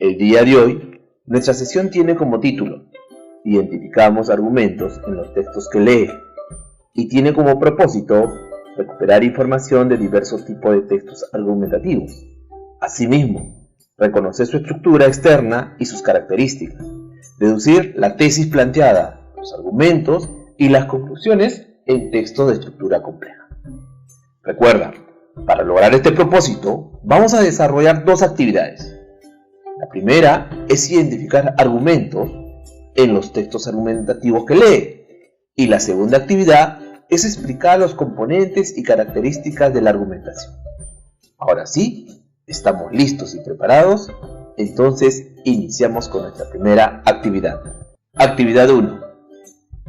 El día de hoy, nuestra sesión tiene como título Identificamos argumentos en los textos que lee y tiene como propósito recuperar información de diversos tipos de textos argumentativos. Asimismo, reconocer su estructura externa y sus características, deducir la tesis planteada, los argumentos y las conclusiones en textos de estructura compleja. Recuerda, para lograr este propósito, vamos a desarrollar dos actividades. La primera es identificar argumentos en los textos argumentativos que lee, y la segunda actividad es explicar los componentes y características de la argumentación. Ahora sí, estamos listos y preparados, entonces iniciamos con nuestra primera actividad. Actividad 1.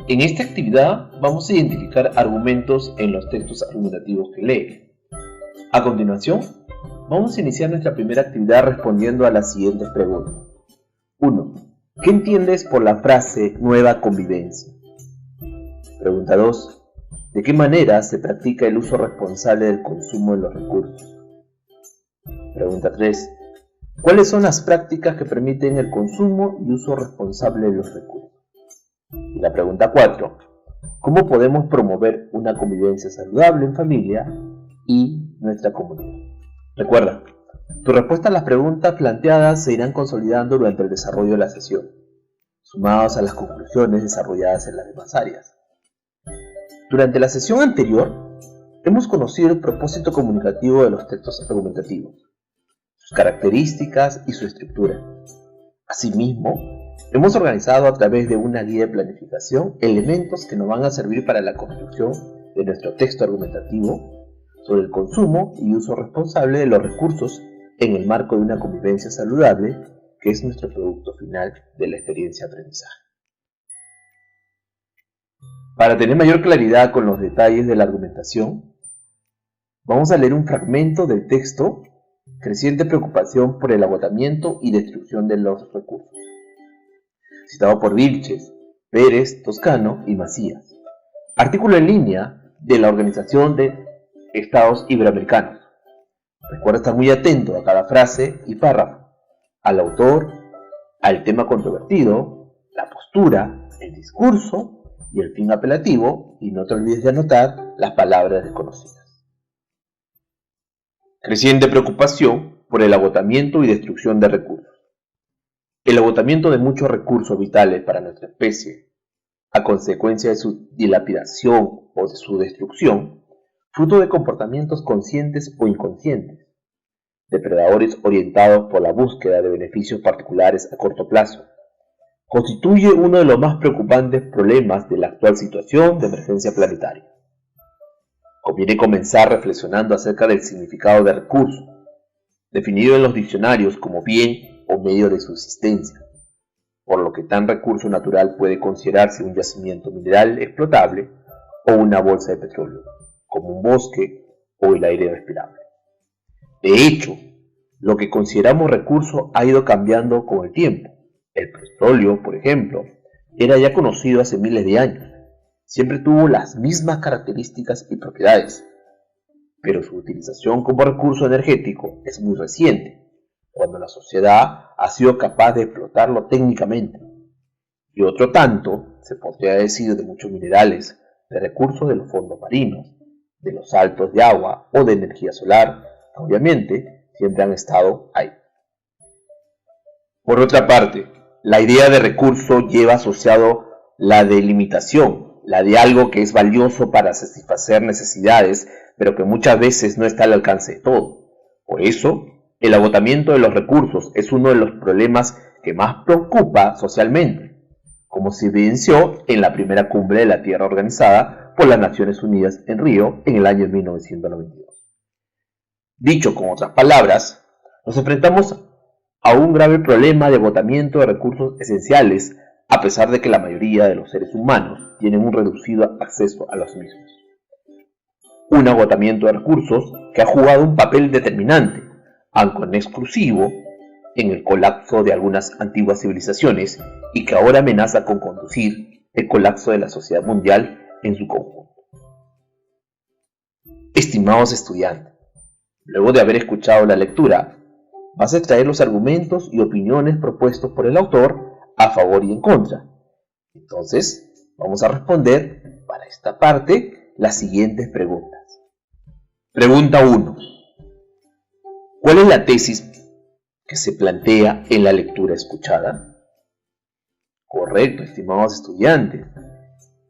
En esta actividad vamos a identificar argumentos en los textos argumentativos que lee. A continuación, vamos a iniciar nuestra primera actividad respondiendo a las siguientes preguntas. 1. ¿Qué entiendes por la frase nueva convivencia? Pregunta 2. ¿De qué manera se practica el uso responsable del consumo de los recursos? Pregunta 3. ¿Cuáles son las prácticas que permiten el consumo y uso responsable de los recursos? Y la pregunta 4. ¿Cómo podemos promover una convivencia saludable en familia y nuestra comunidad? Recuerda, tu respuesta a las preguntas planteadas se irán consolidando durante el desarrollo de la sesión, sumados a las conclusiones desarrolladas en las demás áreas. Durante la sesión anterior, hemos conocido el propósito comunicativo de los textos argumentativos, sus características y su estructura. Asimismo, hemos organizado a través de una guía de planificación elementos que nos van a servir para la construcción de nuestro texto argumentativo sobre el consumo y uso responsable de los recursos en el marco de una convivencia saludable, que es nuestro producto final de la experiencia de aprendizaje. Para tener mayor claridad con los detalles de la argumentación, vamos a leer un fragmento del texto Creciente preocupación por el agotamiento y destrucción de los recursos, citado por Vilches, Pérez, Toscano y Macías. Artículo en línea de la Organización de Estados Iberoamericanos. Recuerda estar muy atento a cada frase y párrafo, al autor, al tema controvertido, la postura, el discurso y el fin apelativo, y no te olvides de anotar las palabras desconocidas. Creciente preocupación por el agotamiento y destrucción de recursos. El agotamiento de muchos recursos vitales para nuestra especie, a consecuencia de su dilapidación o de su destrucción, fruto de comportamientos conscientes o inconscientes, depredadores orientados por la búsqueda de beneficios particulares a corto plazo, constituye uno de los más preocupantes problemas de la actual situación de emergencia planetaria. Conviene comenzar reflexionando acerca del significado de recurso, definido en los diccionarios como bien o medio de subsistencia, por lo que tal recurso natural puede considerarse un yacimiento mineral explotable o una bolsa de petróleo, como un bosque o el aire respirable. De hecho, lo que consideramos recurso ha ido cambiando con el tiempo. El petróleo, por ejemplo, era ya conocido hace miles de años. Siempre tuvo las mismas características y propiedades, pero su utilización como recurso energético es muy reciente, cuando la sociedad ha sido capaz de explotarlo técnicamente. Y otro tanto se podría decir de muchos minerales, de recursos de los fondos marinos, de los saltos de agua o de energía solar, que obviamente siempre han estado ahí. Por otra parte, la idea de recurso lleva asociado la delimitación, la de algo que es valioso para satisfacer necesidades, pero que muchas veces no está al alcance de todo. Por eso, el agotamiento de los recursos es uno de los problemas que más preocupa socialmente, como se evidenció en la primera cumbre de la Tierra organizada por las Naciones Unidas en Río en el año 1992. Dicho con otras palabras, nos enfrentamos a un grave problema de agotamiento de recursos esenciales, a pesar de que la mayoría de los seres humanos tienen un reducido acceso a los mismos. Un agotamiento de recursos que ha jugado un papel determinante, aunque no exclusivo, en el colapso de algunas antiguas civilizaciones y que ahora amenaza con conducir el colapso de la sociedad mundial en su conjunto. Estimados estudiantes, luego de haber escuchado la lectura, vas a extraer los argumentos y opiniones propuestos por el autor a favor y en contra. Entonces, vamos a responder para esta parte las siguientes preguntas. Pregunta 1. ¿Cuál es la tesis que se plantea en la lectura escuchada? Correcto, estimados estudiantes.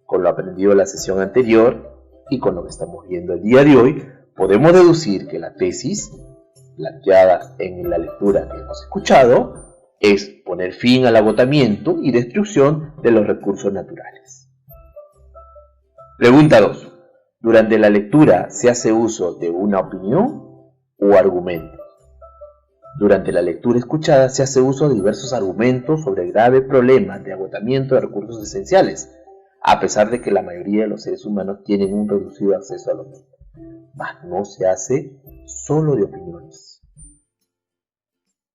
Con lo aprendido en la sesión anterior y con lo que estamos viendo el día de hoy, podemos deducir que la tesis planteada en la lectura que hemos escuchado es poner fin al agotamiento y destrucción de los recursos naturales. Pregunta 2. ¿Durante la lectura se hace uso de una opinión o argumento? Durante la lectura escuchada se hace uso de diversos argumentos sobre el grave problema de agotamiento de recursos esenciales, a pesar de que la mayoría de los seres humanos tienen un reducido acceso a los mismos. Mas no se hace solo de opiniones.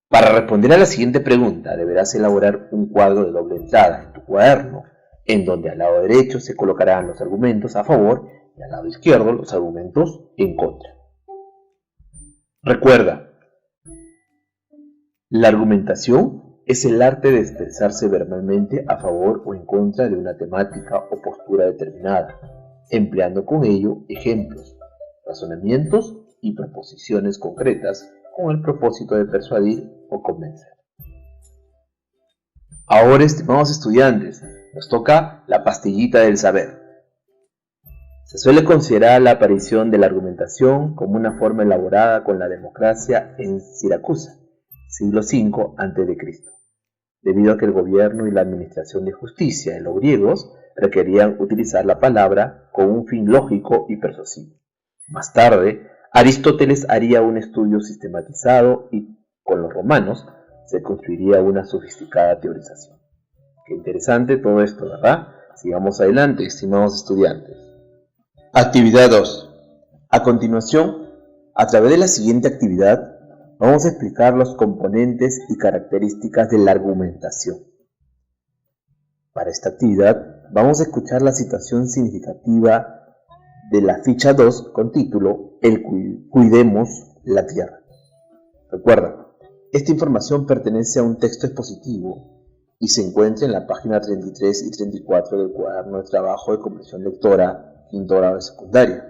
Para responder a la siguiente pregunta, deberás elaborar un cuadro de doble entrada en tu cuaderno, en donde al lado derecho se colocarán los argumentos a favor y al lado izquierdo los argumentos en contra. Recuerda, la argumentación es el arte de expresarse verbalmente a favor o en contra de una temática o postura determinada, empleando con ello ejemplos, razonamientos y proposiciones concretas con el propósito de persuadir o convencer. Ahora, estimados estudiantes, nos toca la pastillita del saber. Se suele considerar la aparición de la argumentación como una forma elaborada con la democracia en Siracusa, siglo V a.C., debido a que el gobierno y la administración de justicia de los griegos requerían utilizar la palabra con un fin lógico y persuasivo. Más tarde, Aristóteles haría un estudio sistematizado y con los romanos se construiría una sofisticada teorización. Qué interesante todo esto, ¿verdad? Sigamos adelante, estimados estudiantes. Actividad 2. A continuación, a través de la siguiente actividad, vamos a explicar los componentes y características de la argumentación. Para esta actividad, vamos a escuchar la citación significativa de la ficha 2 con título Cuidemos la Tierra. Recuerda, esta información pertenece a un texto expositivo y se encuentra en la página 33 y 34 del cuaderno de trabajo de comprensión lectora, quinto grado de secundaria.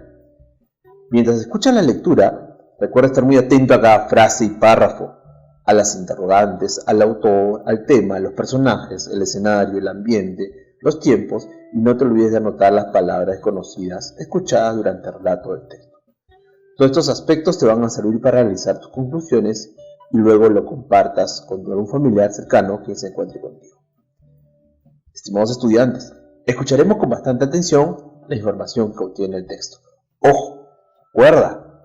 Mientras escuchan la lectura, recuerda estar muy atento a cada frase y párrafo, a las interrogantes, al autor, al tema, los personajes, el escenario, el ambiente, los tiempos, y no te olvides de anotar las palabras desconocidas escuchadas durante el relato del texto. Todos estos aspectos te van a servir para realizar tus conclusiones y luego lo compartas con algún familiar cercano que se encuentre contigo. Estimados estudiantes, escucharemos con bastante atención la información que contiene el texto. ¡Ojo! Recuerda,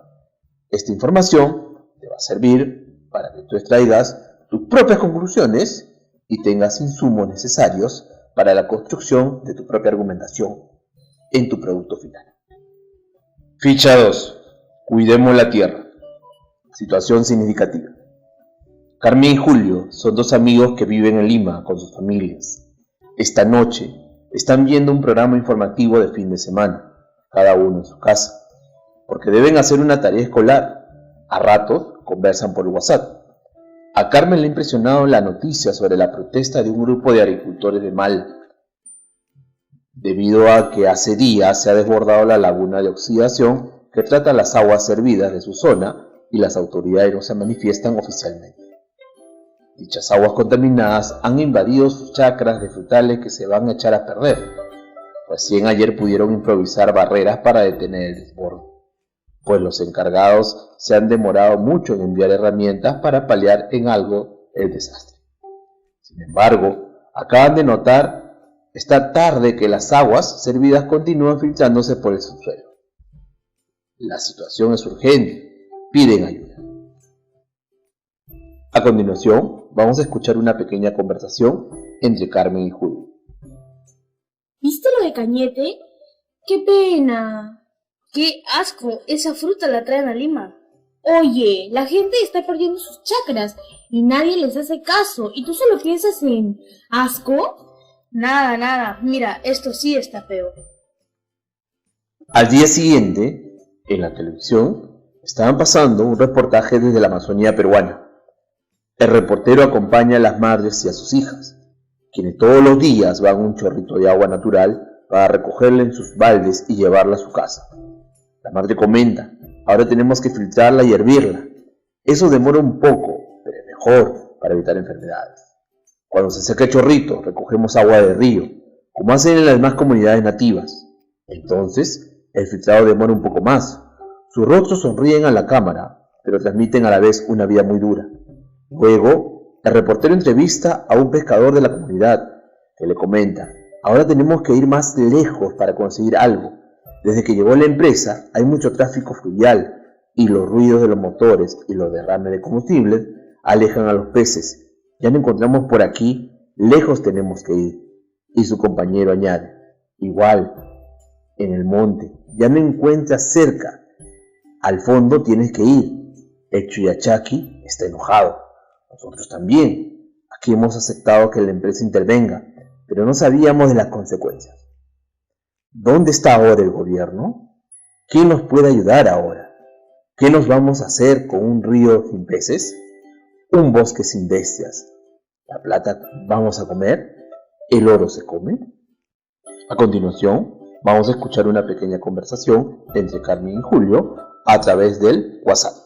esta información te va a servir para que tú extraigas tus propias conclusiones y tengas insumos necesarios para la construcción de tu propia argumentación en tu producto final. Ficha 2. Cuidemos la tierra. Situación significativa. Carmen y Julio son dos amigos que viven en Lima con sus familias. Esta noche están viendo un programa informativo de fin de semana, cada uno en su casa, porque deben hacer una tarea escolar. A ratos conversan por WhatsApp. A Carmen le ha impresionado la noticia sobre la protesta de un grupo de agricultores de Mal, debido a que hace días se ha desbordado la laguna de oxidación que trata las aguas servidas de su zona y las autoridades no se manifiestan oficialmente. Dichas aguas contaminadas han invadido sus chacras de frutales que se van a echar a perder. Recién ayer pudieron improvisar barreras para detener el desborde, pues los encargados se han demorado mucho en enviar herramientas para paliar en algo el desastre. Sin embargo, acaban de notar esta tarde que las aguas servidas continúan filtrándose por el subsuelo. La situación es urgente, piden ayuda. A continuación, vamos a escuchar una pequeña conversación entre Carmen y Julio. ¿Viste lo de Cañete? ¡Qué pena! ¡Qué asco! Esa fruta la traen a Lima. Oye, la gente está perdiendo sus chakras y nadie les hace caso. ¿Y tú solo piensas en asco? Nada. Mira, esto sí está peor. Al día siguiente, en la televisión, estaban pasando un reportaje desde la Amazonía peruana. El reportero acompaña a las madres y a sus hijas, quienes todos los días van a un chorrito de agua natural para recogerla en sus baldes y llevarla a su casa. La madre comenta: ahora tenemos que filtrarla y hervirla. Eso demora un poco, pero es mejor para evitar enfermedades. Cuando se seca el chorrito, recogemos agua del río, como hacen en las demás comunidades nativas. Entonces, el filtrado demora un poco más. Sus rostros sonríen a la cámara, pero transmiten a la vez una vida muy dura. Luego, el reportero entrevista a un pescador de la comunidad, que le comenta: ahora tenemos que ir más lejos para conseguir algo. Desde que llegó la empresa, hay mucho tráfico fluvial, y los ruidos de los motores y los derrames de combustible alejan a los peces. Ya no encontramos por aquí, lejos tenemos que ir. Y su compañero añade: igual, en el monte, ya no encuentras cerca. Al fondo tienes que ir. El Chuyachaki está enojado. Nosotros también. Aquí hemos aceptado que la empresa intervenga, pero no sabíamos de las consecuencias. ¿Dónde está ahora el gobierno? ¿Quién nos puede ayudar ahora? ¿Qué nos vamos a hacer con un río sin peces? ¿Un bosque sin bestias? ¿La plata vamos a comer? ¿El oro se come? A continuación, vamos a escuchar una pequeña conversación entre Carmen y Julio a través del WhatsApp.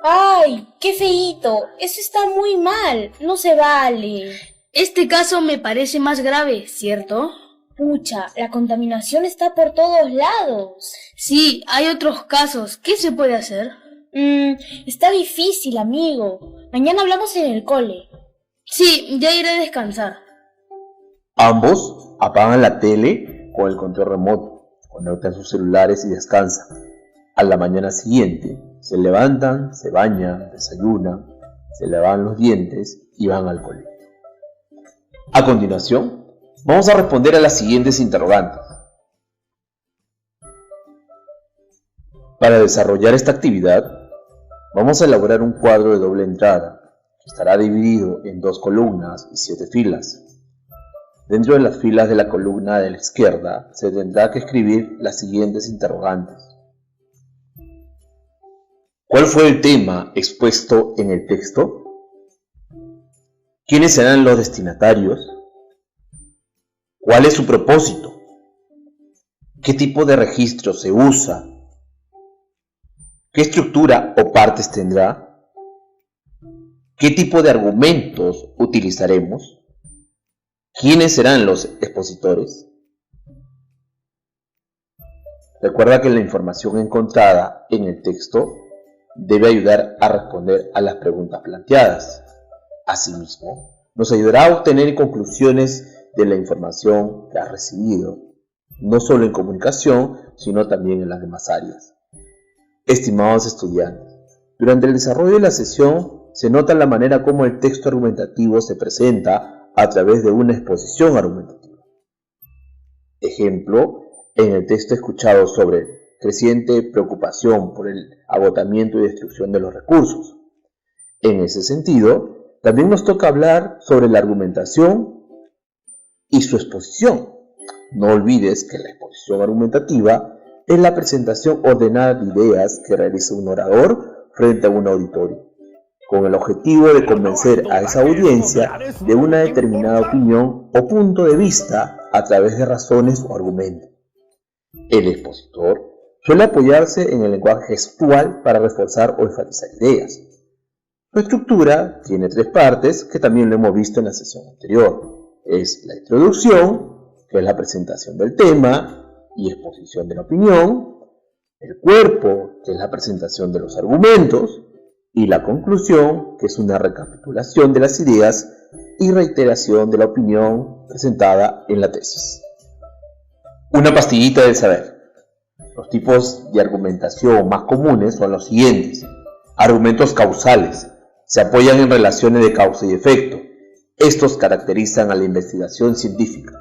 ¡Ay, qué feíto! Eso está muy mal. No se vale. Este caso me parece más grave, ¿cierto? Pucha, la contaminación está por todos lados. Sí, hay otros casos. ¿Qué se puede hacer? Está difícil, amigo. Mañana hablamos en el cole. Sí, ya iré a descansar. Ambos apagan la tele con el control remoto, conectan sus celulares y descansan. A la mañana siguiente, se levantan, se bañan, desayunan, se lavan los dientes y van al colegio. A continuación, vamos a responder a las siguientes interrogantes. Para desarrollar esta actividad, vamos a elaborar un cuadro de doble entrada, que estará dividido en 2 columnas y 7 filas. Dentro de las filas de la columna de la izquierda, se tendrá que escribir las siguientes interrogantes. ¿Cuál fue el tema expuesto en el texto? ¿Quiénes serán los destinatarios? ¿Cuál es su propósito? ¿Qué tipo de registro se usa? ¿Qué estructura o partes tendrá? ¿Qué tipo de argumentos utilizaremos? ¿Quiénes serán los expositores? Recuerda que la información encontrada en el texto debe ayudar a responder a las preguntas planteadas. Asimismo, nos ayudará a obtener conclusiones de la información que has recibido, no solo en comunicación, sino también en las demás áreas. Estimados estudiantes, durante el desarrollo de la sesión se nota la manera como el texto argumentativo se presenta a través de una exposición argumentativa. Ejemplo, en el texto escuchado sobre creciente preocupación por el agotamiento y destrucción de los recursos. En ese sentido, también nos toca hablar sobre la argumentación y su exposición. No olvides que la exposición argumentativa es la presentación ordenada de ideas que realiza un orador frente a un auditorio, con el objetivo de convencer a esa audiencia de una determinada opinión o punto de vista a través de razones o argumentos. El expositor suele apoyarse en el lenguaje gestual para reforzar o enfatizar ideas. Su estructura tiene 3 partes que también lo hemos visto en la sesión anterior. Es la introducción, que es la presentación del tema y exposición de la opinión, el cuerpo, que es la presentación de los argumentos, y la conclusión, que es una recapitulación de las ideas y reiteración de la opinión presentada en la tesis. Una pastillita del saber. Los tipos de argumentación más comunes son los siguientes. Argumentos causales. Se apoyan en relaciones de causa y efecto. Estos caracterizan a la investigación científica.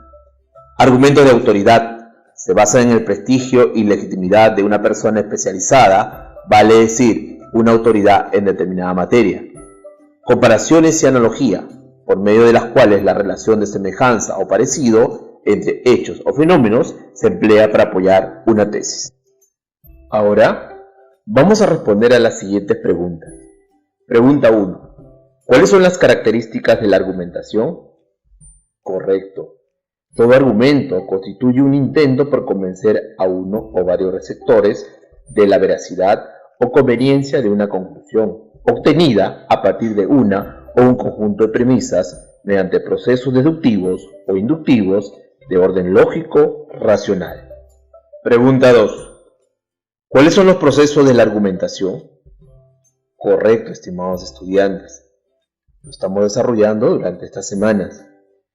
Argumentos de autoridad. Se basan en el prestigio y legitimidad de una persona especializada, vale decir, una autoridad en determinada materia. Comparaciones y analogía, por medio de las cuales la relación de semejanza o parecido entre hechos o fenómenos se emplea para apoyar una tesis. Ahora, vamos a responder a las siguientes preguntas. Pregunta 1. ¿Cuáles son las características de la argumentación? Correcto. Todo argumento constituye un intento por convencer a uno o varios receptores de la veracidad o conveniencia de una conclusión, obtenida a partir de una o un conjunto de premisas mediante procesos deductivos o inductivos de orden lógico racional. Pregunta 2. ¿Cuáles son los procesos de la argumentación? Correcto, estimados estudiantes. Lo estamos desarrollando durante estas semanas.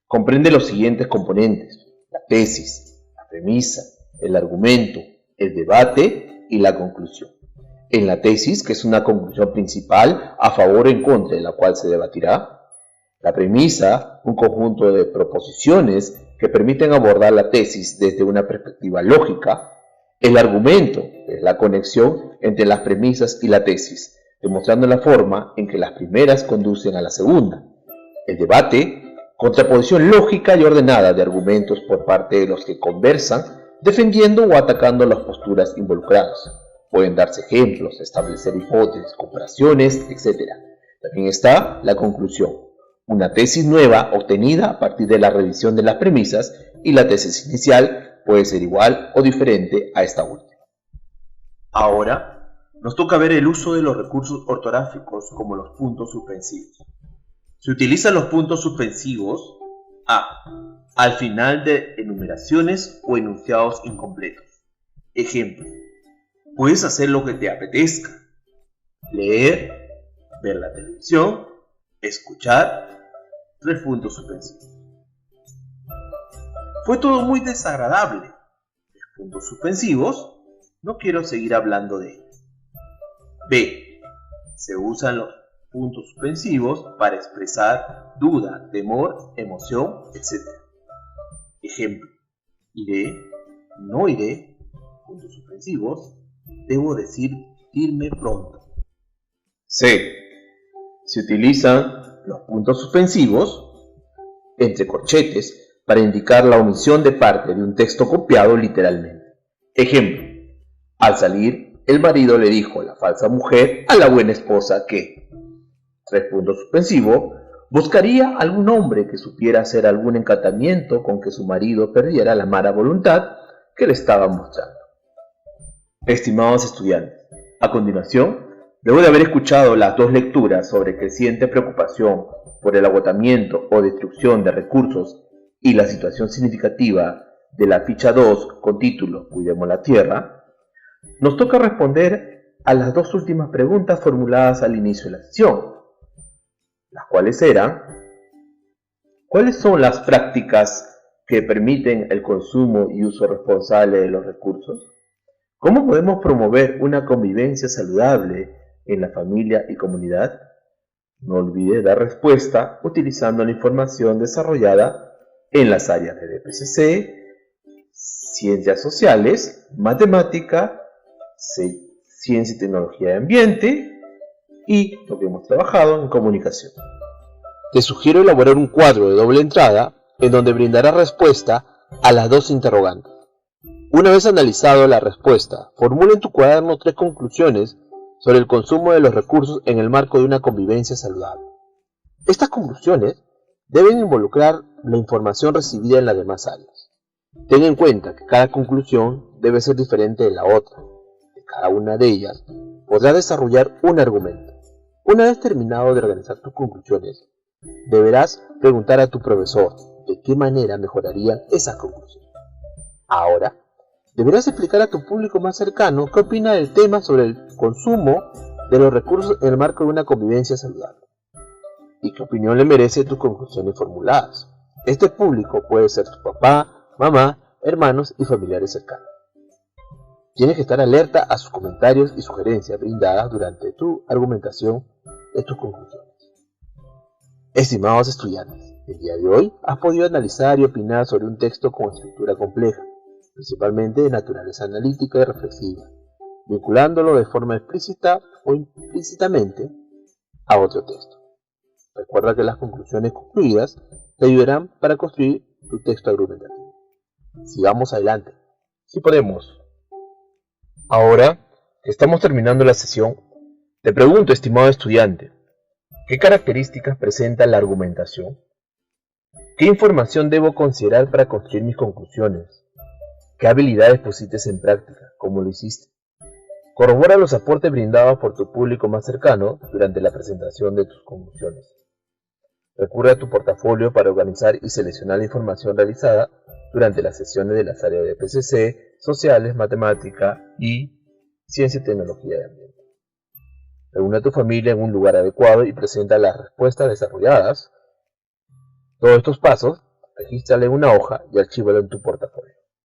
Comprende los siguientes componentes: la tesis, la premisa, el argumento, el debate y la conclusión. En la tesis, que es una conclusión principal a favor o en contra de la cual se debatirá. La premisa, un conjunto de proposiciones que permiten abordar la tesis desde una perspectiva lógica. El argumento, que es la conexión entre las premisas y la tesis, demostrando la forma en que las primeras conducen a la segunda. El debate, contraposición lógica y ordenada de argumentos por parte de los que conversan, defendiendo o atacando las posturas involucradas. Pueden darse ejemplos, establecer hipótesis, comparaciones, etc. También está la conclusión, una tesis nueva obtenida a partir de la revisión de las premisas, y la tesis inicial puede ser igual o diferente a esta última. Ahora, nos toca ver el uso de los recursos ortográficos como los puntos suspensivos. Se utilizan los puntos suspensivos al final de enumeraciones o enunciados incompletos. Ejemplo: puedes hacer lo que te apetezca, leer, ver la televisión, escuchar, 3 puntos suspensivos. Fue todo muy desagradable. 3 puntos suspensivos, no quiero seguir hablando de ellos. B. Se usan los puntos suspensivos para expresar duda, temor, emoción, etc. Ejemplo: iré, no iré, puntos suspensivos, debo decir irme pronto. C. Se utilizan los puntos suspensivos entre corchetes para indicar la omisión de parte de un texto copiado literalmente. Ejemplo: al salir, el marido le dijo a la falsa mujer a la buena esposa que, 3 puntos suspensivos, buscaría algún hombre que supiera hacer algún encantamiento con que su marido perdiera la mala voluntad que le estaba mostrando. Estimados estudiantes, a continuación, luego de haber escuchado las 2 lecturas sobre creciente preocupación por el agotamiento o destrucción de recursos y la situación significativa de la ficha 2 con título Cuidemos la Tierra, nos toca responder a las 2 últimas preguntas formuladas al inicio de la sesión, las cuales eran: ¿cuáles son las prácticas que permiten el consumo y uso responsable de los recursos? ¿Cómo podemos promover una convivencia saludable en la familia y comunidad? No olvide dar respuesta utilizando la información desarrollada en las áreas de DPCC, Ciencias Sociales, Matemática, Ciencia y Tecnología de Ambiente y lo que hemos trabajado en Comunicación. Te sugiero elaborar un cuadro de doble entrada en donde brindarás respuesta a las 2 interrogantes. Una vez analizado la respuesta, formula en tu cuaderno 3 conclusiones sobre el consumo de los recursos en el marco de una convivencia saludable. Estas conclusiones deben involucrar la información recibida en las demás áreas. Ten en cuenta que cada conclusión debe ser diferente de la otra. De cada una de ellas podrás desarrollar un argumento. Una vez terminado de organizar tus conclusiones, deberás preguntar a tu profesor de qué manera mejorarían esas conclusiones. Ahora, deberás explicar a tu público más cercano qué opina del tema sobre el consumo de los recursos en el marco de una convivencia saludable y qué opinión le merece tus conclusiones formuladas. Este público puede ser tu papá, mamá, hermanos y familiares cercanos. Tienes que estar alerta a sus comentarios y sugerencias brindadas durante tu argumentación de tus conclusiones. Estimados estudiantes, el día de hoy has podido analizar y opinar sobre un texto con estructura compleja, principalmente de naturaleza analítica y reflexiva, vinculándolo de forma explícita o implícitamente a otro texto. Recuerda que las conclusiones concluidas te ayudarán para construir tu texto argumentativo. Sigamos adelante. Si podemos. Ahora que estamos terminando la sesión, te pregunto, estimado estudiante, ¿Qué características presenta la argumentación? ¿Qué información debo considerar para construir mis conclusiones? ¿Qué habilidades pusiste en práctica? ¿Cómo lo hiciste? Corrobora los aportes brindados por tu público más cercano durante la presentación de tus conclusiones. Recurre a tu portafolio para organizar y seleccionar la información realizada durante las sesiones de las áreas de PCC, sociales, matemática y ciencia, tecnología y ambiente. Reúne a tu familia en un lugar adecuado y presenta las respuestas desarrolladas. Todos estos pasos, regístralo en una hoja y archívalo en tu portafolio.